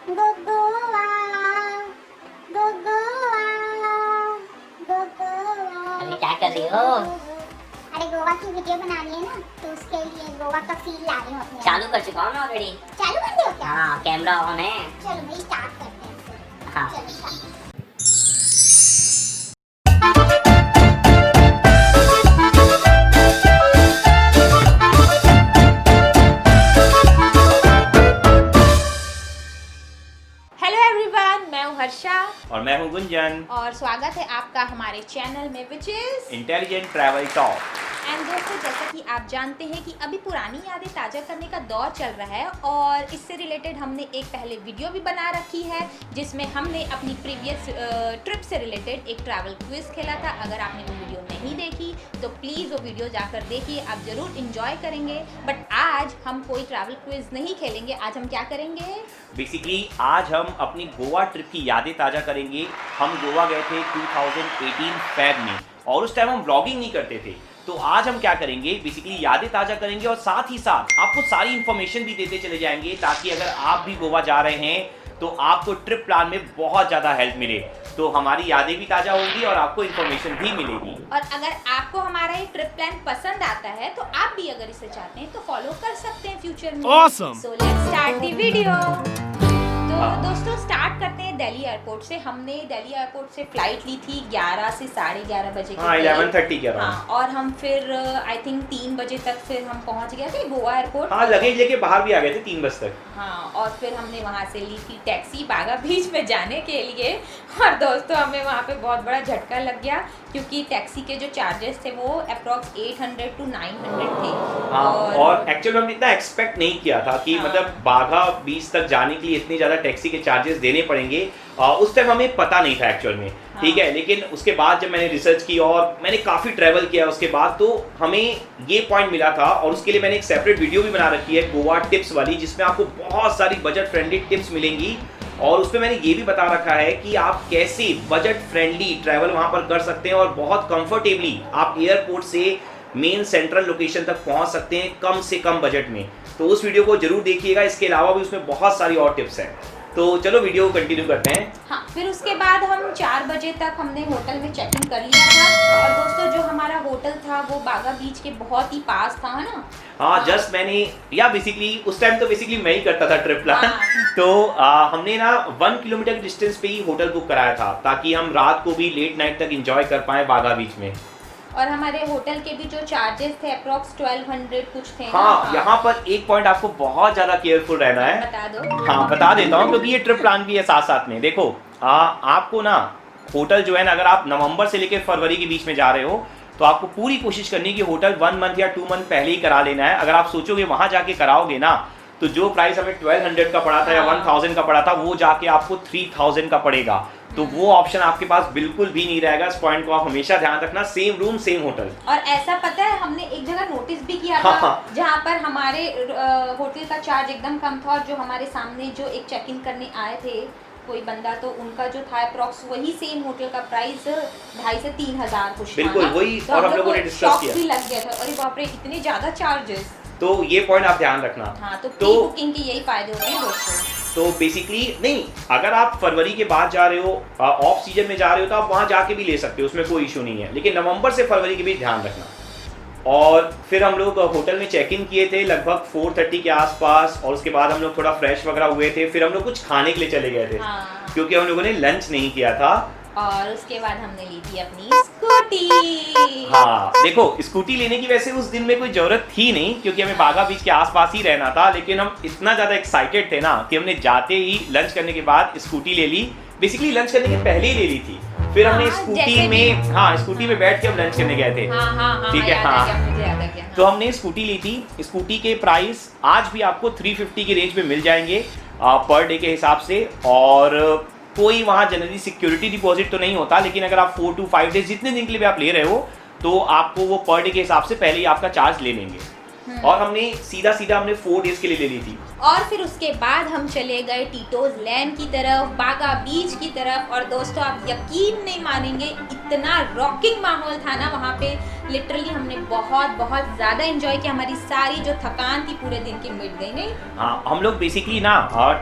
गोवा गोवा। अरे क्या कर रही हो? अरे गोवा की वीडियो बनानी है ना, तो उसके लिए गोवा का फील ला रही हूँ अपने। चालू कर चुका हूँ मैं ऑलरेडी। चालू कर दिया क्या? हाँ, कैमरा ऑन है। चलो भाई स्टार्ट करते हैं। हाँ। चलो start। हेलो एवरीवन, मैं हूँ हर्षा और मैं हूं गुंजन। और स्वागत है आपका हमारे चैनल में which is intelligent travel talk. And दोस्तों, जैसा कि आप जानते हैं कि अभी पुरानी यादें ताज़ा करने का दौर चल रहा है और इससे रिलेटेड हमने एक पहले वीडियो भी बना रखी है जिसमें हमने अपनी प्रीवियस ट्रिप से रिलेटेड एक ट्रैवल क्विज खेला था। अगर आपने वो वीडियो नहीं देखी तो प्लीज़ वो वीडियो जाकर देखिए, आप ज़रूर इंजॉय करेंगे। बट आज हम कोई ट्रैवल क्विज नहीं खेलेंगे। आज हम क्या करेंगे? बेसिकली आज हम अपनी गोवा ट्रिप की यादें ताज़ा करेंगे। हम गोवा गए थे 2018 फेब में और उस टाइम हम व्लॉगिंग नहीं करते थे। तो आज हम क्या करेंगे, बेसिकली यादें ताज़ा करेंगे और साथ ही साथ आपको सारी इन्फॉर्मेशन भी देते चले जाएंगे ताकि अगर आप भी गोवा जा रहे हैं तो आपको ट्रिप प्लान में बहुत ज़्यादा हेल्प मिले। तो हमारी यादें भी ताज़ा होंगी और आपको इन्फॉर्मेशन भी मिलेगी। और अगर आपको हमारा ये ट्रिप प्लान पसंद आता है तो आप भी अगर इसे चाहते हैं तो फॉलो कर सकते हैं फ्यूचर में। Awesome! So let's start the video. तो दोस्तों स्टार्ट करते हैं दिल्ली एयरपोर्ट से। हमने दिल्ली एयरपोर्ट से फ्लाइट ली थी 11 से 11:30 बजे के हाँ, 11:30 के हाँ, और हम फिर आई थिंक 3 बजे तक फिर हम पहुंच गए थे गोवा एयरपोर्ट। हाँ, लगेज लेके बाहर भी आ गए थे 3 बजे तक। हाँ, और फिर हमने वहाँ से ली थी टैक्सी बागा बीच में जाने के लिए। और दोस्तों हमें वहाँ पे बहुत बड़ा झटका लग गया क्योंकि टैक्सी के जो चार्जेस थे वो अप्रॉक्स 800 to 900 थे। हाँ, और एक्चुअली हमने इतना एक्सपेक्ट नहीं किया था कि मतलब बागा बीच तक जाने के लिए इतने ज़्यादा टैक्सी के चार्जेस देने पड़ेंगे। उस टाइम हमें पता नहीं था एक्चुअल में। ठीक है, लेकिन उसके बाद जब मैंने रिसर्च की और मैंने काफ़ी ट्रैवल किया उसके बाद तो हमें ये पॉइंट मिला था और उसके लिए मैंने एक सेपरेट वीडियो भी बना रखी है गोवा टिप्स वाली, जिसमें आपको बहुत सारी बजट फ्रेंडली टिप्स मिलेंगी। और उसमें मैंने ये भी बता रखा है कि आप कैसे बजट फ्रेंडली ट्रैवल वहाँ पर कर सकते हैं और बहुत कंफर्टेबली आप एयरपोर्ट से मेन सेंट्रल लोकेशन तक पहुँच सकते हैं कम से कम बजट में। तो उस वीडियो को जरूर देखिएगा। इसके अलावा भी उसमें बहुत सारी और टिप्स हैं। तो चलो वीडियो को कंटिन्यू करते हैं। हाँ, फिर उसके बाद हम 4 बजे तक हमने होटल में चेक इन कर लिया था। और दोस्तों जो हमारा होटल था वो बागा बीच के बहुत ही पास था, है ना? हाँ, जस्ट मैंने या बेसिकली उस टाइम तो बेसिकली मैं ही करता था ट्रिप प्लान। हाँ। तो हमने ना 1 किलोमीटर के डिस्टेंस पे ही होटल बुक कराया था ताकि हम रात को भी लेट नाइट तक एंजॉय कर पाए बागा बीच में। और हमारे होटल के भी जो चार्जेस थे अप्रॉक्स 1200 कुछ थे। हाँ, यहाँ पर एक पॉइंट आपको बहुत ज्यादा केयरफुल रहना है। बता दो। हाँ, बता देता हूँ क्योंकि ये ट्रिप प्लान भी है साथ साथ में। देखो आपको ना होटल जो है ना, अगर आप नवंबर से लेकर फरवरी के बीच में जा रहे हो तो आपको पूरी कोशिश करनी है कि होटल 1 मंथ या 2 मंथ पहले ही करा लेना है। अगर आप सोचोगे वहां जाके कराओगे ना तो जो प्राइस हमें 1200 का पड़ा था या 1000 का पड़ा था वो जाके आपको 3000 का पड़ेगा। तो वो ऑप्शन आपके पास बिल्कुल भी नहीं रहेगा। इस पॉइंट को आप हमेशा ध्यान रखना, सेम रूम सेम होटल। और ऐसा पता है हमने एक जगह नोटिस भी किया था जहाँ पर हमारे होटल का चार्ज एकदम कम था और जो हमारे सामने जो एक चेक इन करने आए थे कोई बंदा, तो उनका जो था अप्रॉक्स वही सेम होटल का प्राइस 2500 से 3000 कुछ था। बिल्कुल वही। और हम लोगों ने डिस्कस किया भी लग गया था, अरे बाप रे इतने ज्यादा चार्जेस। तो ये पॉइंट आप ध्यान रखना। हाँ, तो प्री बुकिंग के यही फायदे होते हैं दोस्तों। तो बेसिकली नहीं, अगर आप फरवरी के बाद जा रहे हो, ऑफ सीजन में जा रहे हो तो आप वहां जाके भी ले सकते हो, उसमें कोई इशू नहीं है। लेकिन नवंबर से फरवरी के बीच ध्यान रखना। और फिर हम लोग होटल में चेक इन किए थे लगभग 4:30 के आसपास और उसके बाद हम लोग थोड़ा फ्रेश वगैरह हुए थे। फिर हम लोग कुछ खाने के लिए चले गए थे। हाँ। क्योंकि हम लोगों ने लंच नहीं किया था। और उसके बाद हमने ली थी अपनी स्कूटी। हाँ, देखो स्कूटी लेने की वैसे उस दिन में कोई जरूरत थी नहीं क्योंकि हमें बागा बीच के आसपास ही रहना था। लेकिन हम इतना ज्यादा एक्साइटेड थे ना कि हमने जाते ही लंच करने के बाद स्कूटी ले ली। बेसिकली लंच करने के पहले ही ले ली थी। फिर हमने स्कूटी में स्कूटी में बैठ के हम लंच करने गए थे। ठीक है। हाँ, तो हमने स्कूटी ली थी। स्कूटी के प्राइस आज भी आपको 350 की रेंज में मिल जाएंगे पर डे के हिसाब से। और कोई वहाँ जनरली सिक्योरिटी डिपॉजिट तो नहीं होता, लेकिन अगर आप 4 to 5 डेज जितने दिन के लिए भी आप ले रहे हो तो आपको वो पर डे के हिसाब से पहले ही आपका चार्ज ले लेंगे। और हमने सीधा हमने 4 डेज के लिए ले ली थी। और फिर उसके बाद हम चले गए टीटोज लैंड की तरफ, बागा बीच की तरफ। और दोस्तों आप यकीन नहीं मानेंगे, इतना रॉकिंग माहौल था ना वहाँ पे, लिटरली हमने बहुत बहुत ज़्यादा एंजॉय किया। हमारी सारी जो थकान थी पूरे दिन की मिट गई। नहीं हाँ, हम लोग बेसिकली ना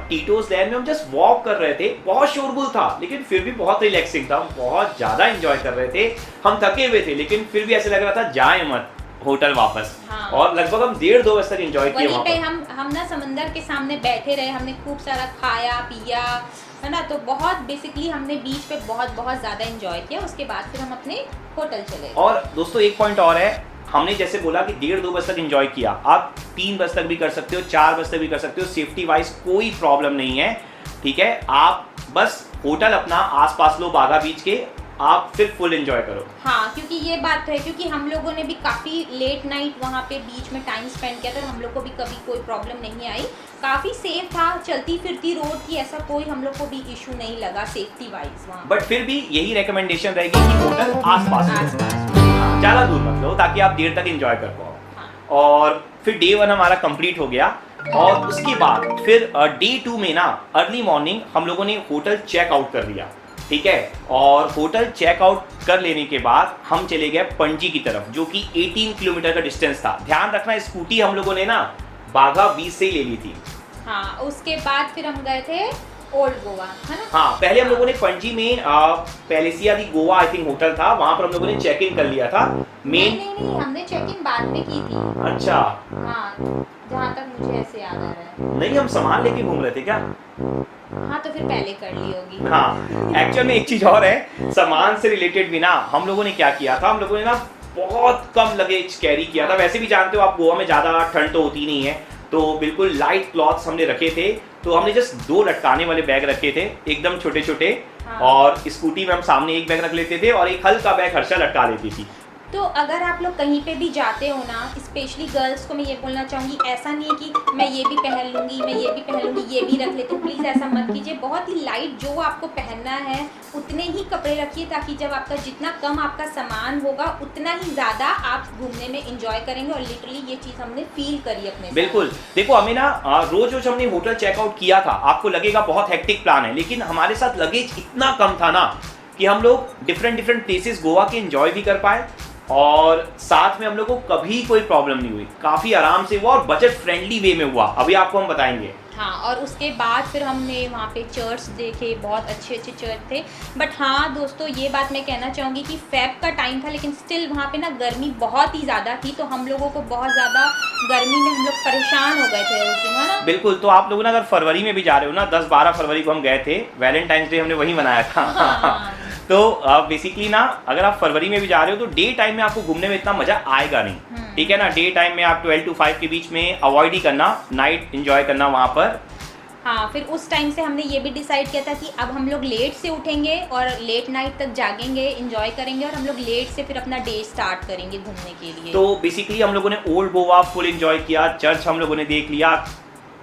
टीटोज लैंड में हम जस्ट वॉक कर रहे थे, बहुत शोरगुल था लेकिन फिर भी बहुत रिलैक्सिंग था, हम बहुत ज़्यादा एंजॉय कर रहे थे। हम थके हुए थे लेकिन फिर भी ऐसे लग रहा था जाए मत होटल वापस। हाँ। और लगभग हम 1:30-2 बजे तक एंजॉय किए वहीं वहाँ पे पर। हम ना समंदर के सामने बैठे रहे, हमने खूब सारा खाया पिया, है ना। तो बहुत बेसिकली हमने बीच पे बहुत बहुत ज़्यादा एंजॉय किया। उसके बाद फिर हम अपने होटल चले गए। और दोस्तों एक पॉइंट और है, हमने जैसे बोला कि 1:30-2 बजे तक एंजॉय किया, आप 3 बजे तक भी कर सकते हो, 4 बजे तक भी कर सकते हो, सेफ्टी वाइज कोई प्रॉब्लम नहीं है, ठीक है। आप बस होटल अपना आसपास लो बागा बीच के, आप फिर फुल एंजॉय करो। हाँ, क्योंकि ये बात तो है, क्योंकि हम लोगों ने भी काफ़ी लेट नाइट वहाँ पे बीच में टाइम स्पेंड किया था, तो हम लोग को भी कभी कोई प्रॉब्लम नहीं आई, काफ़ी सेफ था, चलती फिरती रोड थी, ऐसा कोई हम लोग को भी इशू नहीं लगा सेफ्टी वाइज वहाँ। बट फिर भी यही रिकमेंडेशन रहेगी कि होटल आसपास लो, ज़्यादा दूर मत लो ताकि आप देर तक एंजॉय कर पाओ। हाँ। और फिर डे 1 हमारा कंप्लीट हो गया और उसके बाद फिर डे 2 में ना अर्ली मॉर्निंग हम लोगों ने होटल चेक आउट कर लिया, ठीक है। और होटल चेक आउट कर लेने के बाद हम चले गए पणजी की तरफ, जो कि 18 किलोमीटर का डिस्टेंस था। ध्यान रखना स्कूटी हम लोगों ने ना बागा बीच से ही ले ली थी। हाँ, उसके बाद फिर हम गए थे ओल्ड गोवा, है ना। हाँ, पहले हम लोगों ने पणजी में पैलेसिया दी गोवा आई थिंक होटल था, वहां पर हम लोगों ने चेक इन कर लिया था। नहीं, हमने चेक इन बाद में की थी। अच्छा। हाँ, जहाँ तक मुझे ऐसे याद आ रहा है। नहीं, हम सामान लेके घूम रहे थे क्या? हाँ, तो फिर पहले कर ली होगी। हाँ, एक्चुअल में एक चीज और है, सामान से रिलेटेड भी ना हम लोगों ने क्या किया था, हम लोगों ने ना बहुत कम लगेज कैरी किया था। वैसे भी जानते हो आप, गोवा में ज्यादा ठंड तो होती नहीं है, तो बिल्कुल लाइट क्लॉथ्स हमने रखे थे। तो हमने जस्ट 2 लटकाने वाले बैग रखे थे, एकदम छोटे छोटे। हाँ। और स्कूटी में हम सामने एक बैग रख लेते थे और एक हल्का बैग हर्षा लटका लेती थी। तो अगर आप लोग कहीं पे भी जाते हो ना, स्पेशली गर्ल्स को मैं ये बोलना चाहूँगी, ऐसा नहीं है कि मैं ये भी पहन लूँगी, मैं ये भी पहन लूँगी, ये भी रख लेती हूँ। प्लीज़ ऐसा मत कीजिए। बहुत ही लाइट जो आपको पहनना है उतने ही कपड़े रखिए, ताकि जब आपका जितना कम आपका सामान होगा उतना ही ज़्यादा आप घूमने में इंजॉय करेंगे। और लिटरली ये चीज़ हमने फील करी अपने साथ। बिल्कुल। देखो हमें ना रोज हमने होटल चेकआउट किया था, आपको लगेगा बहुत हेक्टिक प्लान है, लेकिन हमारे साथ लगेज इतना कम था ना कि हम लोग डिफरेंट प्लेसेस गोवा के एंजॉय भी कर पाए और साथ में हम लोग को कभी कोई प्रॉब्लम नहीं हुई, काफी आराम से हुआ और बजट फ्रेंडली वे में हुआ। अभी आपको हम बताएंगे। हाँ, और उसके बाद फिर हमने वहाँ पे चर्च देखे, बहुत अच्छे अच्छे चर्च थे। बट हाँ दोस्तों, ये बात मैं कहना चाहूँगी कि फेब का टाइम था, लेकिन स्टिल वहाँ पे ना गर्मी बहुत ही ज़्यादा थी, तो हम लोगों को बहुत ज़्यादा गर्मी में हम लोग परेशान हो गए थे उस दिन, है ना। बिल्कुल। तो आप लोग ना अगर फरवरी में भी जा रहे हो ना, 10-12 फरवरी को हम गए थे, वैलेंटाइंस डे हमने वहीं मनाया था। हाँ। तो बेसिकली ना अगर आप फरवरी में भी जा रहे हो तो डे टाइम में आपको घूमने में इतना मजा आएगा नहीं, ठीक है ना। डे टाइम में आप 12 to 5 के बीच में अवॉइड ही करना, नाइट एंजॉय करना वहाँ पर। हाँ, फिर उस टाइम से हमने ये भी डिसाइड किया था कि अब हम लोग लेट से उठेंगे और लेट नाइट तक जागेंगे, एंजॉय करेंगे, और हम लोग लेट से फिर अपना डे स्टार्ट करेंगे घूमने के लिए। तो बेसिकली हम लोगों ने ओल्ड गोवा फुल एंजॉय किया, चर्च हम लोगों ने देख लिया,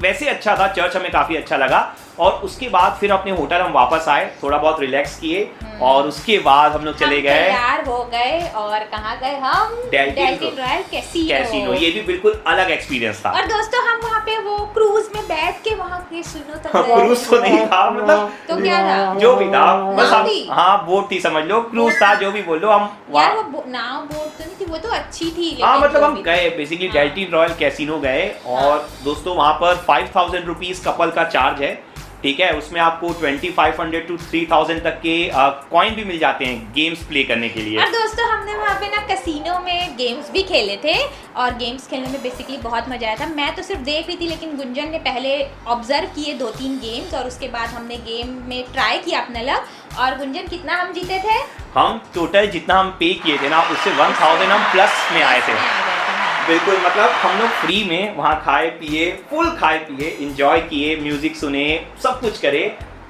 वैसे अच्छा था, चर्च हमें काफ़ी अच्छा लगा। और उसके बाद फिर अपने होटल हम वापस आए, थोड़ा बहुत रिलैक्स किए और उसके बाद हम लोग चले गए, तैयार हो गए और कहाँ गए हम? Deltin royal casino. ये भी बिल्कुल अलग एक्सपीरियंस था। और दोस्तों हम वहाँ पे वो क्रूज में बैठ के वहाँ के सुनो तक गए। क्रूज तो नहीं था, मतलब तो क्या था? जो भी था, बस नाव हम, थी? हाँ बोट थी, समझ लो, क्रूज था, जो भी बोल लो। हम यार वो नाव बोट तो नहीं थी, वो तो अच्छी थी, हाँ लेकिन मतलब जो हम भी गए थी। बेसिकली हाँ। डेल्टिन रॉयल कैसीनो गए। और दोस्तों वहाँ पर 5000 रुपीज़ कपल का चार्ज है, ठीक है। उसमें आपको 2500 to 3000 तक के कॉइन भी मिल जाते हैं गेम्स प्ले करने के लिए। और दोस्तों हमने वहाँ पे ना कैसीनो में गेम्स भी खेले थे, और गेम्स खेलने में बेसिकली बहुत मजा आया था। मैं तो सिर्फ देख रही थी, लेकिन गुंजन ने पहले ऑब्जर्व किए 2-3 गेम्स, और उसके बाद हमने गेम में ट्राई किया अपना लक। और गुंजन, कितना हम जीते थे? हम टोटल जितना हम पे किए थे ना, उससे 1000 हम प्लस में आए थे। बिल्कुल, मतलब हम लोग फ्री में वहाँ खाए पिए, फुल खाए पिए, एंजॉय किए, म्यूजिक सुने, सब कुछ करे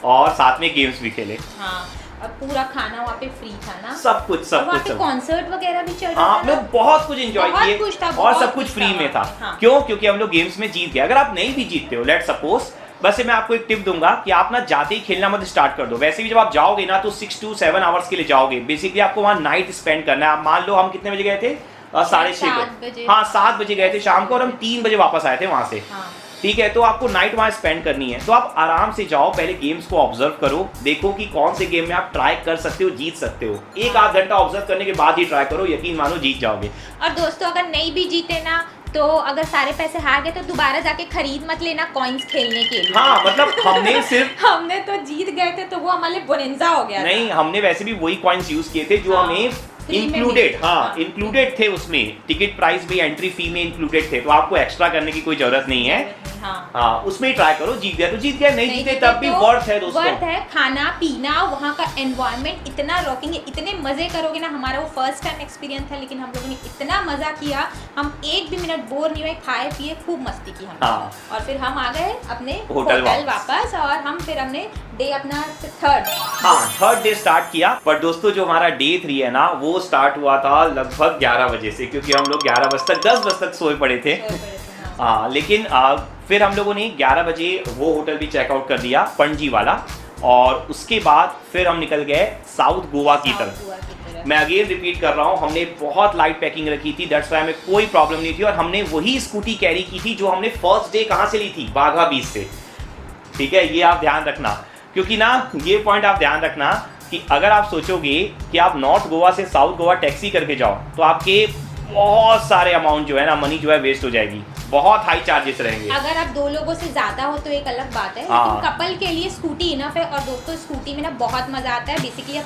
और साथ में गेम्स भी खेले। हाँ, और पूरा खाना वहाँ पे फ्री था ना, सब कुछ और वहाँ पे कॉन्सर्ट वगैरह भी चल रहा हाँ, था हम ना? लोग बहुत कुछ एंजॉय बहुत किए कुछ था, और बहुत सब कुछ कुछ फ्री था में था। वहाँ पे, हाँ। क्यों? क्योंकि हम लोग गेम्स में जीत गए। अगर आप नहीं भी जीतते हो, लेट सपोज, बस मैं आपको एक टिप दूंगा कि आप ना जाते ही खेलना मत स्टार्ट कर दो। वैसे भी जब आप जाओगे ना तो 6 to 7 आवर्स के लिए जाओगे। बेसिकली आपको वहाँ नाइट स्पेंड करना है। आप मान लो हम कितने बजे गए थे? 6:30 7 बजे। हाँ, 7 बजे गए थे शाम को और हम 3 बजे वापस आए थे वहाँ से। हाँ। ठीक है, तो आपको नाइट वहाँ स्पेंड करनी है, तो आप आराम से जाओ, पहले गेम्स को ऑब्जर्व करो, देखो कि कौन से गेम में आप ट्राई कर सकते हो, जीत सकते हो। एक आध घंटा ऑब्जर्व करने के बाद ही ट्राई करो, यकीन मानो जीत जाओगे। और दोस्तों अगर नहीं भी जीते ना, तो अगर सारे पैसे हार गए तो दोबारा जाके खरीद मत लेना कॉइन्स खेलने के लिए। हाँ, मतलब हमने सिर्फ हमने तो जीत गए थे तो वो हमारे बोनेंजा हो गया नहीं, हमने वैसे भी वही कॉइन्स यूज किए थे जो हमें इंक्लूडेड, हाँ इंक्लूडेड थे, उसमें टिकट प्राइस भी एंट्री फी में इंक्लूडेड थे, तो आपको एक्स्ट्रा करने की कोई जरूरत नहीं है। हाँ, उसमें ही ट्राई करो, जीत गया तो जीत गया, नहीं जीते तब भी वर्थ है दोस्तों। वर्थ है, खाना पीना, वहाँ का एनवायरनमेंट इतना रॉकिंग है, इतने मजे करोगे ना। हमारा वो फर्स्ट टाइम एक्सपीरियंस था, लेकिन हम लोगों ने इतना मजा किया, हम एक भी मिनट बोर नहीं हुए, खाए पिए, खूब मस्ती की हम। हाँ। और फिर हम आ गए अपने होटल वापस, और हम फिर हमने डे अपना थर्ड डे स्टार्ट किया। पर दोस्तों जो हमारा डे 3 है ना, वो स्टार्ट हुआ था लगभग 11 बजे से, क्योंकि हम लोग 11 बजे तक 10 बजे तक सोए पड़े थे। हाँ, लेकिन फिर हम लोगों ने 11 बजे वो होटल भी चेकआउट कर दिया, पणजी वाला, और उसके बाद फिर हम निकल गए साउथ गोवा की तरफ। मैं अगेन रिपीट कर रहा हूँ, हमने बहुत लाइट पैकिंग रखी थी, दैट्स व्हाई हमें कोई प्रॉब्लम नहीं थी, और हमने वही स्कूटी कैरी की थी जो हमने फर्स्ट डे कहाँ से ली थी, बाघा बीच से। ठीक है, ये आप ध्यान रखना, क्योंकि ना ये पॉइंट आप ध्यान रखना कि अगर आप सोचोगे कि आप नॉर्थ गोवा से साउथ गोवा टैक्सी करके जाओ, तो आपके बहुत सारे अमाउंट जो है ना, मनी जो है वेस्ट हो जाएगी, बहुत हाई चार्जेस रहेंगे। अगर आप 2 लोगों से ज्यादा हो तो एक अलग बात है, लेकिन कपल के लिए स्कूटी इनफ है। और दोस्तों स्कूटी में ना बहुत मजा आता है, बेसिकली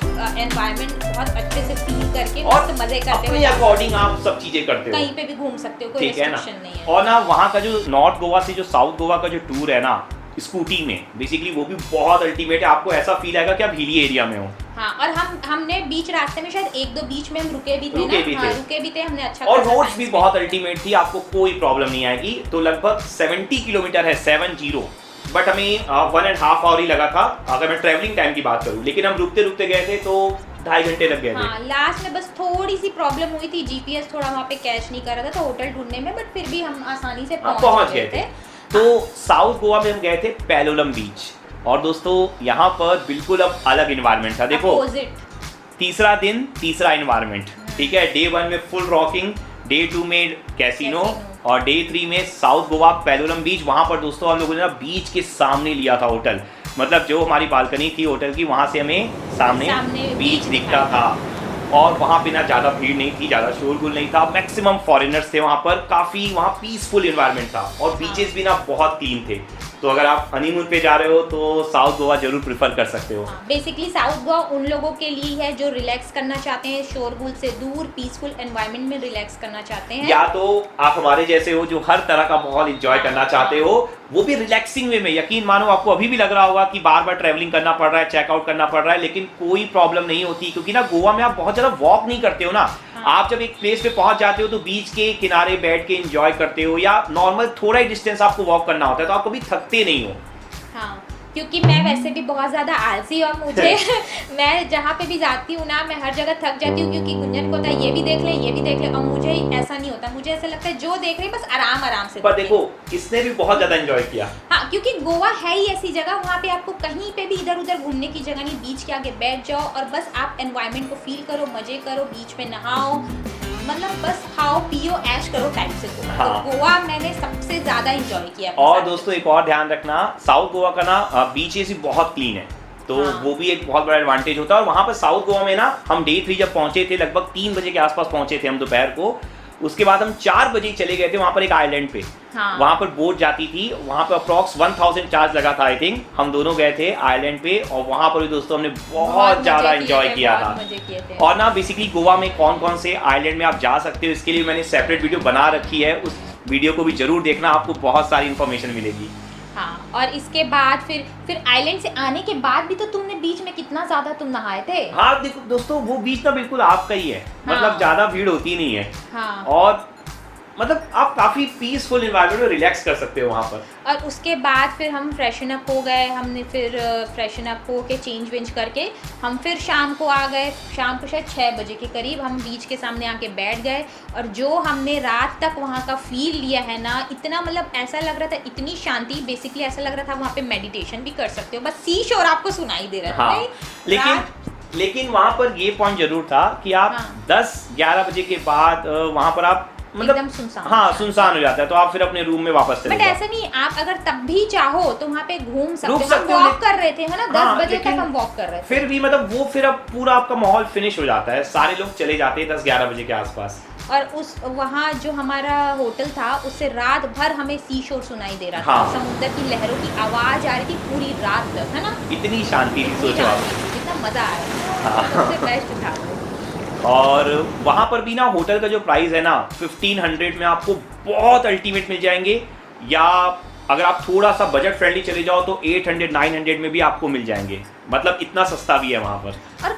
एनवायरनमेंट बहुत अच्छे से फील करके और मजे करते हुए अकॉर्डिंग आप सब चीजें करते हो, कहीं पे भी घूम सकते हो, कोई रिस्ट्रिक्शन नहीं है। और ना वहाँ का जो नॉर्थ गोवा से जो साउथ गोवा का जो टूर है ना स्कूटी में, बेसिकली वो भी बहुत अल्टीमेट है, आपको ऐसा फील आएगा कि आप हिली एरिया में हो। हाँ, और हमने बीच रास्ते में शायद 1-2 बीच में हम रुके भी थे, रुके भी थे हमने, अच्छा। और रोड्स भी बहुत अल्टीमेट थी, आपको कोई प्रॉब्लम नहीं आएगी। तो लगभग 70 किलोमीटर है, 70, बट हमें 1.5 आवर ही लगा था अगर मैं ट्रैवलिंग टाइम की बात करूँ, लेकिन हम रुकते रुकते गए थे तो 2.5 घंटे लग गए थे। हाँ, लास्ट में बस थोड़ी सी प्रॉब्लम हुई थी, जीपीएस थोड़ा वहाँ पे कैच नहीं कर रहा था, तो होटल ढूंढने में, बट फिर भी हम आसानी से पहुंच गए थे। तो साउथ गोवा में हम गए थे पैलोलम बीच, और दोस्तों यहाँ पर बिल्कुल अब अलग इन्वायरमेंट था। देखो, तीसरा दिन तीसरा इन्वायरमेंट, ठीक है, डे 1 में फुल रॉकिंग, डे 2 में कैसीनो, और डे 3 में साउथ गोवा पैलोलम बीच। वहाँ पर दोस्तों हम लोगों ने ना बीच के सामने लिया था होटल, मतलब जो हमारी बालकनी थी होटल की, वहाँ से हमें सामने बीच दिखता था, और वहाँ पे ना ज़्यादा भीड़ नहीं थी, ज़्यादा शोरगुल नहीं था, मैक्सिमम फॉरेनर्स थे वहाँ पर, काफ़ी वहाँ पीसफुल इन्वायरमेंट था, और बीचेस भी ना बहुत क्लीन थे। तो अगर आप हनीमून पे जा रहे हो तो साउथ गोवा जरूर प्रेफर कर सकते हो। बेसिकली साउथ गोवा उन लोगों के लिए है जो रिलैक्स करना चाहते हैं, शोरगुल से दूर, पीसफुल एनवायरनमेंट में रिलैक्स करना चाहते हैं, या तो आप हमारे जैसे हो जो हर तरह का माहौल एंजॉय करना चाहते हो, वो भी रिलैक्सिंग वे में। यकीन मानो आपको अभी भी लग रहा होगा कि बार बार ट्रैवलिंग करना पड़ रहा है, चेकआउट करना पड़ रहा है, लेकिन कोई प्रॉब्लम नहीं होती, क्योंकि ना गोवा में आप बहुत ज़्यादा वॉक नहीं करते हो ना। आप जब एक प्लेस पे पहुंच जाते हो तो बीच के किनारे बैठ के एंजॉय करते हो, या नॉर्मल थोड़ा ही डिस्टेंस आपको वॉक करना होता है, तो आप कभी थकते नहीं हो। हाँ, क्योंकि मैं वैसे भी बहुत ज़्यादा आलसी, और मुझे मैं जहाँ पे भी जाती हूँ ना, मैं हर जगह थक जाती हूँ, क्योंकि गुंजन को होता है ये भी देख ले, ये भी देख ले, और मुझे ऐसा नहीं होता, मुझे ऐसा लगता है जो देख रहे बस आराम आराम से। पर देखो, इसने भी बहुत ज़्यादा एंजॉय किया। हाँ, क्योंकि गोवा है ही ऐसी जगह, वहाँ पे आपको कहीं पे भी इधर उधर घूमने की जगह नहीं, बीच के आगे बैठ जाओ और बस आप एनवायरनमेंट को फील करो, मजे करो, बीच में नहाओ, मतलब बस खाओ पियो ऐश करो टाइम से। हाँ। तो गोवा मैंने सबसे ज्यादा एंजॉय किया। और दोस्तों एक और ध्यान रखना, साउथ गोवा का ना बीचेस भी बहुत क्लीन है, तो हाँ। वो भी एक बहुत बड़ा एडवांटेज होता है। और वहाँ पर साउथ गोवा में ना हम डे 3 जब पहुंचे थे, लगभग 3 बजे के आसपास पहुंचे थे हम दोपहर को, उसके बाद हम 4 बजे चले गए थे वहाँ पर एक आइलैंड पे। हाँ। वहाँ पर बोट जाती थी, वहाँ पर अप्रॉक्स 1000 चार्ज लगा था आई थिंक। हम दोनों गए थे आइलैंड पे, और वहाँ पर भी दोस्तों हमने बहुत ज़्यादा एंजॉय किया था। और ना बेसिकली गोवा में कौन कौन से आइलैंड में आप जा सकते हो, इसके लिए मैंने सेपरेट वीडियो बना रखी है, उस वीडियो को भी जरूर देखना, आपको बहुत सारी इन्फॉर्मेशन मिलेगी। हाँ, और इसके बाद फिर आइलैंड से आने के बाद भी तो तुमने बीच में कितना ज्यादा तुम नहाए थे। हाँ देखो दोस्तों, वो बीच ना बिल्कुल आपका ही है। हाँ। मतलब ज्यादा भीड़ होती नहीं है। हाँ। और मतलब आप काफ़ी पीसफुल इन्वायरमेंट में रिलैक्स कर सकते हो वहाँ पर। और उसके बाद फिर हम फ्रेशन अप हो गए, हमने फिर फ्रेशन अप हो के चेंज वेंज करके हम फिर शाम को आ गए। शाम को शायद 6 बजे के करीब हम बीच के सामने आके बैठ गए, और जो हमने रात तक वहाँ का फील लिया है ना, इतना मतलब ऐसा लग रहा था, इतनी शांति, बेसिकली ऐसा लग रहा था वहाँ पे मेडिटेशन भी कर सकते हो, बस सी शोर आपको सुनाई दे रहा था। हाँ, लेकिन वहाँ पर ये पॉइंट जरूर था कि आप 10-11 बजे के बाद वहाँ पर आप मतलब एकदम सुनसान। हाँ सुनसान हो जाता है, तो आप फिर अपने रूम में वापस चले बट जाओ। ऐसा नहीं, आप अगर तब भी चाहो तो वहाँ पे घूम सकते रुक हो। सकते हम हो, वॉक कर रहे थे, है ना, 10 हाँ, बजे लेकिन तक हम वॉक कर रहे थे। फिर भी मतलब वो फिर अब पूरा आपका माहौल फिनिश हो जाता है, सारे लोग चले जाते हैं 10-11 बजे के आसपास। और उस वहाँ जो हमारा होटल था उससे रात भर हमें सी शोर सुनाई दे रहा था। हाँ। समुद्र की लहरों की आवाज आ रही थी पूरी रात तक, है ना। इतनी शांति थी, सोचो आप। कितना मजा आया, हाँ। सबसे बेस्ट था। और वहाँ पर भी ना होटल का जो प्राइस है ना 1500 में आपको बहुत अल्टीमेट मिल जाएंगे, या अगर आप थोड़ा सा बजट फ्रेंडली चले जाओ तो 800-900 में भी आपको मिल जाएंगे। मतलब इतना सस्ता भी है वहाँ पर। और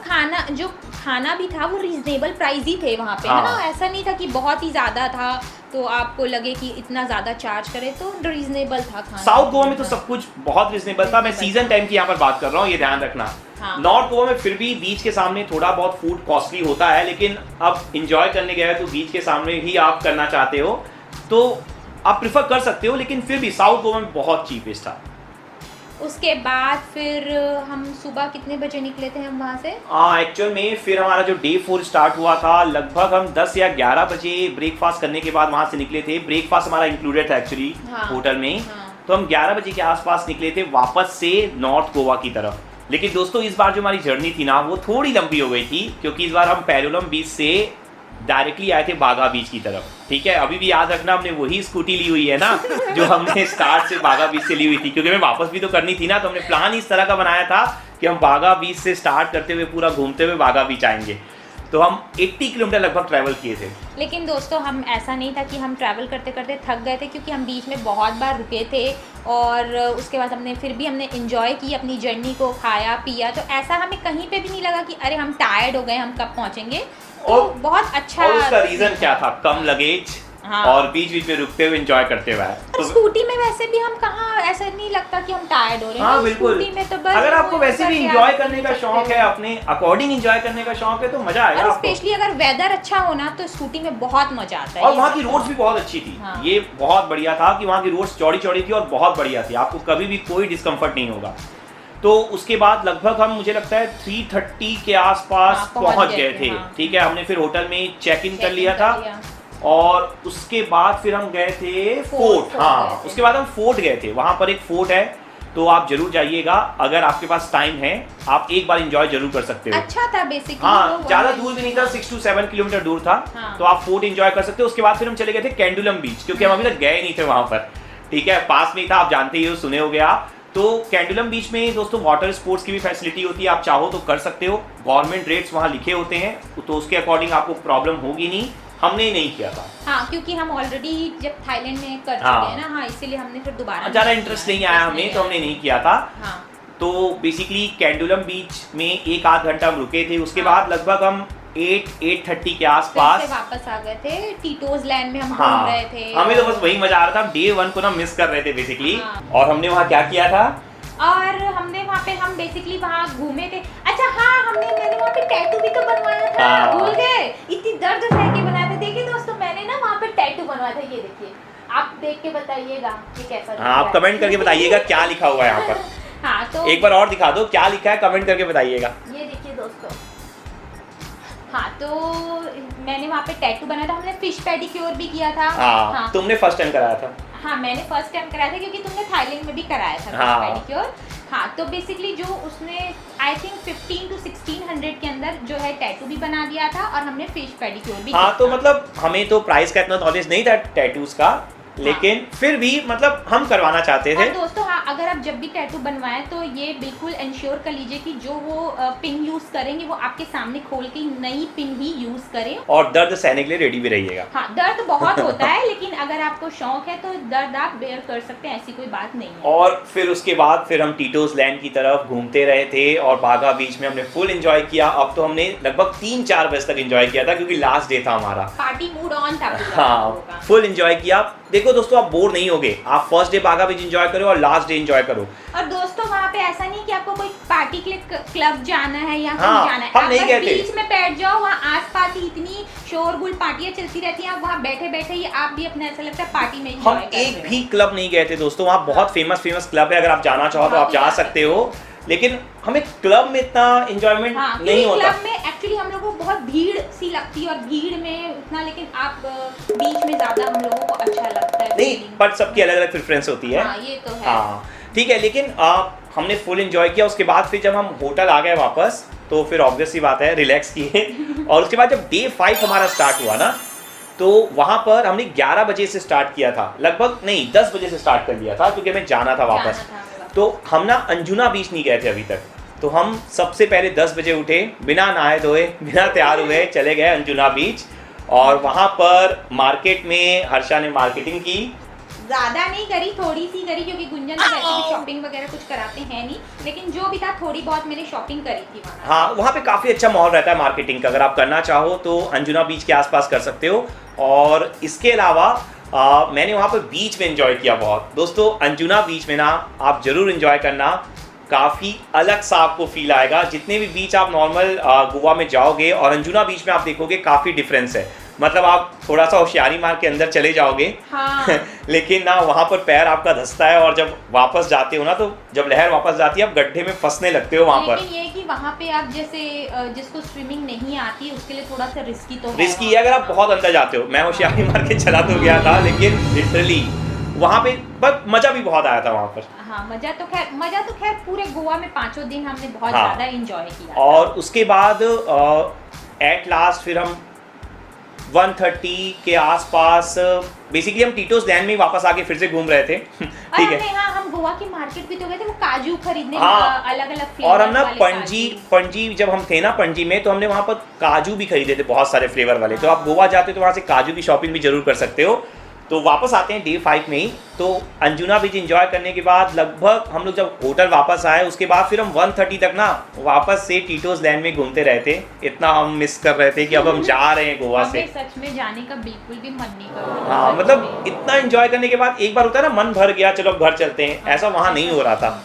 खाना भी था वो रीजनेबल प्राइस ही थे वहाँ पे, है हाँ। ना। ऐसा नहीं था कि बहुत ही ज़्यादा था तो आपको लगे कि इतना ज़्यादा चार्ज करे, तो रीजनेबल था खाना। साउथ गोवा में तो सब कुछ बहुत रिजनेबल था। मैं सीजन टाइम की यहाँ पर बात कर रहा हूँ, ये ध्यान रखना। हाँ। नॉर्थ गोवा में फिर भी बीच के सामने थोड़ा बहुत फूड कॉस्टली होता है, लेकिन अब इंजॉय करने गए तो बीच के सामने ही आप करना चाहते हो तो आप प्रिफर कर सकते हो, लेकिन फिर भी साउथ गोवा में बहुत चीपेस्ट था। उसके बाद फिर हम सुबह कितने बजे निकले थे हम वहाँ से? एक्चुअल में फिर हमारा जो डे 4 स्टार्ट हुआ था लगभग हम 10 या 11 बजे ब्रेकफास्ट करने के बाद वहाँ से निकले थे। ब्रेकफास्ट हमारा इंक्लूडेड था एक्चुअली हाँ। होटल में। हाँ। तो हम 11 बजे के आसपास निकले थे वापस से नॉर्थ गोवा की तरफ। लेकिन दोस्तों इस बार जो हमारी जर्नी थी ना वो थोड़ी लंबी हो गई थी, क्योंकि इस बार हम पैरोलम बीच से डायरेक्टली आए थे बागा बीच की तरफ। ठीक है, अभी भी याद रखना हमने वही स्कूटी ली हुई है ना जो हमने स्टार्ट से बागा बीच से ली हुई थी, क्योंकि हमें वापस भी तो करनी थी ना। तो हमने प्लान इस तरह का बनाया था कि हम बागा बीच से स्टार्ट करते हुए पूरा घूमते हुए बागा बीच आएंगे। तो हम 80 किलोमीटर लगभग ट्रैवल किए थे। लेकिन दोस्तों हम ऐसा नहीं था कि हम ट्रैवल करते करते थक गए थे, क्योंकि हम बीच में बहुत बार रुके थे और उसके बाद हमने एंजॉय की अपनी जर्नी को, खाया पिया। तो ऐसा हमें कहीं पे भी नहीं लगा कि अरे हम टायर्ड हो गए, हम कब पहुंचेंगे। तो बहुत अच्छा। और उसका रीजन क्या था? कम लगेज। हाँ। और बीच बीच में रुकते हुए एंजॉय करते हुए। और स्कूटी में वैसे भी हम कहाँ, ऐसा नहीं लगता कि हम टायर्ड हो रहे हैं। हाँ बिल्कुल। स्कूटी में तो बस अगर आपको वैसे भी एंजॉय करने का शौक है, और अपने अकॉर्डिंग एंजॉय करने का शौक है तो मजा आएगा आपको। स्पेशली अगर वेदर अच्छा हो ना तो स्कूटी में बहुत मजा आता है। और वहाँ की रोड्स भी बहुत अच्छी थी। हाँ। ये बहुत बढ़िया था कि वहाँ की रोड्स चौड़ी चौड़ी थी और बहुत बढ़िया थी, आपको कभी भी कोई डिस्कम्फर्ट नहीं होगा। तो उसके बाद लगभग हम, मुझे लगता है 3:30 के आसपास हाँ, पहुंच गए थे। हाँ। ठीक है, हमने फिर होटल में चेक इन कर लिया था और उसके बाद फिर हम गए थे फोर्ट। हाँ, उसके बाद हम फोर्ट गए थे। वहाँ पर एक फोर्ट है तो आप जरूर जाइएगा, अगर आपके पास टाइम है आप एक बार एंजॉय जरूर कर सकते हो। अच्छा था बेसिकली। हाँ, ज्यादा दूर भी नहीं था, 6 to 7 किलोमीटर दूर था। हाँ। तो आप फोर्ट एंजॉय कर सकते हो। उसके बाद फिर हम चले गए थे कैंडुलम बीच, क्योंकि हम अभी तक गए नहीं थे वहां पर। ठीक है, पास में ही था, आप जानते ही हो, सुने हो गया। तो कैंडुलम बीच में दोस्तों वाटर स्पोर्ट्स की भी फैसिलिटी होती है, आप चाहो तो कर सकते हो। गवर्नमेंट रेट्स वहाँ लिखे होते हैं तो उसके अकॉर्डिंग आपको प्रॉब्लम होगी नहीं। हमने ही नहीं किया था। हाँ, क्योंकि हम ऑलरेडी जब थाईलैंड में कर चुके हाँ। हैं ना। हाँ, इसीलिए हमने फिर दोबारा ज़्यादा इंटरेस्ट नहीं आया हमें, तो हमने नहीं किया था। हाँ। तो बेसिकली कैंडुलम बीच में 1-8 घंटा हम रुके थे। उसके हाँ। बाद लगभग हम 8:30 के फिर आसपास से वापस आ गए थे टीटोज लैंड में। हम हाँ, घूम रहे थे। हमें तो बस वही मजा आ रहा था। डे 1 को ना मिस कर रहे थे बेसिकली। हाँ। और हमने वहाँ क्या किया था? और हमने वहाँ पे हम बेसिकली वहाँ घूमे थे। अच्छा हाँ, मैंने वहाँ पे टैटू भी तो बनवाया था। हाँ। भूल गए? इतनी दर्द सह के बनाया था। देखिए दोस्तों, मैंने ना वहाँ पे टैटू बनवाया था। ये देखिए, आप देख के बताइएगा कि कैसा दिख हाँ, आप रहा है। कमेंट करके बताइएगा क्या लिखा हुआ है यहाँ पर। हाँ, तो एक बार और दिखा दो, क्या लिखा है कमेंट करके बताइएगा। ये देखिए दोस्तों। हाँ, तो मैंने वहाँ पे टैटू बनाया था। हमने फिश पेडिक्योर भी किया था। हाँ, तुमने फर्स्ट टाइम कराया था। हाँ, मैंने फर्स्ट टाइम कराया था, क्योंकि तुमने थाईलैंड में भी कराया था हाँ। Fish pedicure. हाँ, तो बेसिकली जो उसने आई थिंक 1500 to 1600 के अंदर जो है टैटू भी बना दिया था और हमने फिश पेडिक्योर भी हाँ, किया तो था। मतलब हमें तो प्राइस का इतना नॉलेज नहीं था टैटूज का, लेकिन फिर भी मतलब हम करवाना चाहते थे। और दोस्तों हाँ, अगर आप जब भी टैटू बनवाएं तो ये बिल्कुल इंश्योर कर लीजिए कि जो वो पिन यूज करेंगे वो आपके सामने खोल के नई पिन ही यूज करें। और दर्द सहने के लिए रेडी भी रहिएगा। हाँ, दर्द बहुत होता है, लेकिन अगर आपको शौक है तो दर्द आप बेयर कर सकते हैं, ऐसी कोई बात नहीं है। और फिर उसके बाद फिर हम टीटोज लैंड की तरफ घूमते रहे थे और बागा बीच में हमने फुल एंजॉय किया। अब तो हमने लगभग 3-4 बजे तक एंजॉय किया था, क्योंकि लास्ट डे था हमारा। पार्टी मूड ऑन था पूरा। हाँ, फुल एंजॉय किया। देखो दोस्तों, आप बोर नहीं होगे, आप फर्स्ट डे बागा बीच एंजॉय करो और लास्ट डे एंजॉय करो। और दोस्तों वहाँ पे ऐसा नहीं कि आपको कोई पार्टी के लिए क्लब जाना है या हाँ, कहीं जाना है। हम आप नहीं बस कहते। बीच में बैठ जाओ, वहाँ आसपास ही इतनी शोरगुल पार्टियां चलती रहती हैं, आप वहाँ बैठे बैठे ही आप भी अपना ऐसा लगता है पार्टी में हम एंजॉय कर रहे एक हो। भी क्लब नहीं गए थे दोस्तों। वहाँ बहुत फेमस क्लब है, अगर आप जाना चाहो तो आप जा सकते हो, लेकिन हमें क्लब में इतना एंजॉयमेंट हाँ, नहीं होता। क्लब में एक्चुअली एक्चुअली हम लोगों को बहुत भीड़ सी लगती है और भीड़ में उतना, लेकिन आप बीच में ज्यादा हम लोगों को अच्छा लगता है। नहीं, पर सबकी अलग अलग प्रेफरेंस होती है। हाँ, ये तो है। हाँ ठीक है, लेकिन हमने फुल एंजॉय किया। उसके बाद फिर जब हम होटल आ गए वापस, तो फिर ऑब्वियस सी बात है रिलैक्स किए। और उसके बाद जब डे 5 हमारा स्टार्ट हुआ ना, तो वहाँ पर हमने 11 बजे से स्टार्ट किया था, लगभग नहीं 10 बजे से स्टार्ट कर लिया था, क्योंकि हमें जाना था वापस। तो हम ना अंजुना बीच नहीं गए थे अभी तक, तो हम सबसे पहले 10 बजे उठे, बिना नहाए धोए, बिना तैयार हुए चले गए अंजुना बीच। और वहाँ पर मार्केट में हर्षा ने मार्केटिंग की। ज्यादा नहीं करी, थोड़ी सी करी, क्योंकि गुंजन तो वैसे भी शॉपिंग वगैरह कुछ कराते हैं नहीं, लेकिन जो भी था थोड़ी बहुत मैंने शॉपिंग करी थी वहाँ। हाँ, वहाँ पे काफ़ी अच्छा माहौल रहता है मार्केटिंग का। अगर आप करना चाहो तो अंजुना बीच के आसपास कर सकते हो। और इसके अलावा मैंने वहाँ पर बीच में एंजॉय किया बहुत। दोस्तों, अंजुना बीच में ना आप ज़रूर एंजॉय करना, काफ़ी अलग सा आपको फील आएगा। जितने भी बीच आप नॉर्मल गोवा में जाओगे और अंजुना बीच में आप देखोगे काफ़ी डिफरेंस है। मतलब आप थोड़ा सा होशियारी मार के अंदर चले जाओगे। हाँ। लेकिन ना वहाँ पर पैर आपका धंसता है, और जब वापस जाते हो ना, तो जब लहर वापस जाती है आप गड्ढे में फंसने लगते हो वहाँ पर। लेकिन ये कि वहाँ पे आप जैसे जिसको स्विमिंग नहीं आती है उसके लिए थोड़ा सा रिस्की तो है। रिस्की है अगर आप बहुत अंदर जाते हो। मैं होशियारी मार के चला तो गया था, लेकिन लिटरली वहाँ पे बस मज़ा भी बहुत आया था वहाँ पर। हाँ, मजा तो खैर पूरे गोवा में 5 दिन हमने बहुत हाँ। ज़्यादा एंजॉय किया। और उसके बाद एट लास्ट फिर हम 1:30 के आसपास बेसिकली हम टीटोस डैम में वापस आके फिर से घूम रहे थे। ठीक है। हाँ, हम गोवा की मार्केट भी तो गए थे, वो काजू खरीदने। हाँ, अलग अलग फ्लेवर और हम ना वाले पणजी जब हम थे ना पणजी में, तो हमने वहाँ पर काजू भी खरीदे थे, बहुत सारे फ्लेवर वाले। तो आप गोवा जाते हो तो वहाँ से काजू की शॉपिंग भी जरूर कर सकते हो। तो वापस आते हैं डे 5 में ही। तो अंजुना बीच एंजॉय करने के बाद लगभग हम लोग जब होटल वापस आए, उसके बाद फिर हम 1:30 तक ना वापस से टीटोस लैंड में घूमते रहे थे। इतना हम मिस कर रहे थे कि अब हम जा रहे हैं गोवा से। सच में जाने का बिल्कुल भी मन नहीं कर रहा। हाँ, मतलब इतना एंजॉय करने के बाद एक बार होता है ना, मन भर गया, चलो अब घर चलते हैं, ऐसा वहाँ नहीं हो रहा था।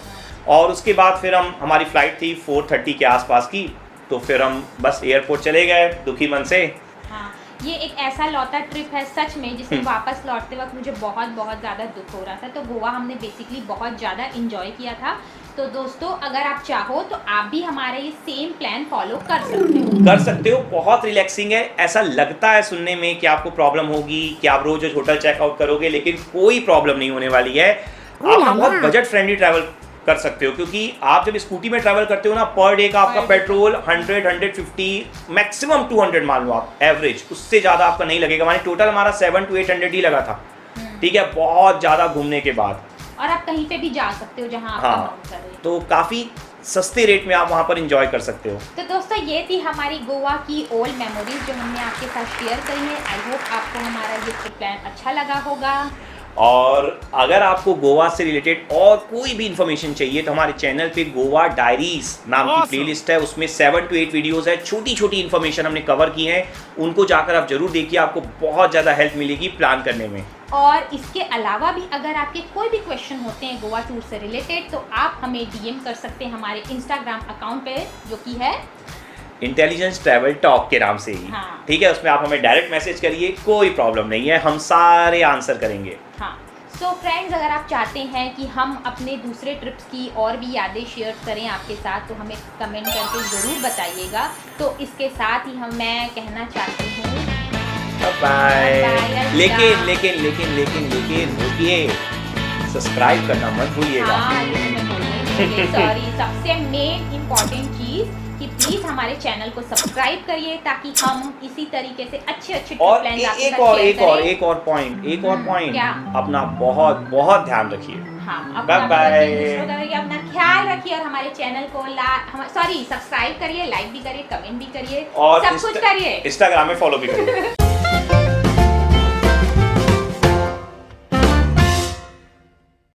और उसके बाद फिर हमारी फ्लाइट थी 4:30 के आसपास की, तो फिर हम बस एयरपोर्ट चले गए दुखी मन से। हाँ, ये एक ऐसा लौटा ट्रिप है सच में, जिसमें वापस लौटते वक्त मुझे बहुत बहुत ज़्यादा दुख हो रहा था। तो गोवा हमने बेसिकली बहुत ज़्यादा इंजॉय किया था। तो दोस्तों, अगर आप चाहो तो आप भी हमारे ये सेम प्लान फॉलो कर सकते हो। बहुत रिलैक्सिंग है। ऐसा लगता है सुनने में कि आपको प्रॉब्लम होगी, कि आप रोज होटल चेकआउट करोगे, लेकिन कोई प्रॉब्लम नहीं होने वाली है। आप बहुत बजट फ्रेंडली ट्रैवल कर सकते हो, क्योंकि आप जब स्कूटी में ट्रैवल करते हो ना, पर डे का आपका पेट्रोल 100-150 मैक्सिमम 200 मान लो आप एवरेज, उससे ज़्यादा आपका नहीं लगेगा। माने टोटल हमारा 700-800 ही लगा था। ठीक है, बहुत ज़्यादा घूमने के बाद। और आप कहीं पे भी जा सकते हो जहाँ आपका मन करे। तो काफ़ी सस्ते रेट में आप वहाँ पर इंजॉय कर सकते हो। तो दोस्तों, ये थी हमारी गोवा की ओल्ड मेमोरीज जो हमने आपके साथ शेयर करी है। आई होप आपको हमारा ये ट्रिप प्लान अच्छा लगा होगा। और अगर आपको गोवा से रिलेटेड और कोई भी इन्फॉर्मेशन चाहिए, तो हमारे चैनल पे गोवा डायरीज नाम की प्लेलिस्ट है, उसमें 7 to 8 वीडियोस है, छोटी छोटी इन्फॉर्मेशन हमने कवर की है। उनको जाकर आप जरूर देखिए, आपको बहुत ज़्यादा हेल्प मिलेगी प्लान करने में। और इसके अलावा भी अगर आपके कोई भी क्वेश्चन होते हैं गोवा टूर से रिलेटेड, तो आप हमें DM कर सकते हैं हमारे इंस्टाग्राम अकाउंट पे, जो कि है इंटेलिजेंस ट्रैवल टॉक के नाम से ही। हाँ। ठीक है, उसमें आप हमें डायरेक्ट मैसेज करिए, कोई प्रॉब्लम नहीं है, हम सारे आंसर करेंगे। हाँ। सो फ्रेंड्स, अगर आप चाहते हैं कि हम अपने दूसरे ट्रिप्स की और भी यादें शेयर करें आपके साथ, तो हमें कमेंट करके ज़रूर बताइएगा। तो इसके साथ ही मैं कहना चाहती हूँ बाय। लेकिन रुकिए, सब्सक्राइब करना मत भूलिएगा। सॉरी, सबसे मेन इम्पॉर्टेंट चीज़ कि प्लीज़ हमारे चैनल को सब्सक्राइब करिए, ताकि हम इसी तरीके से अच्छे और एक और पॉइंट क्या? अपना बहुत बहुत ध्यान रखिए। हाँ, बाय बाय। अपना ख्याल रखिए, और हमारे चैनल को सब्सक्राइब करिए, लाइक भी करिए, कमेंट भी करिए, और सब कुछ करिए। इंस्टाग्राम में फॉलो भी करिए।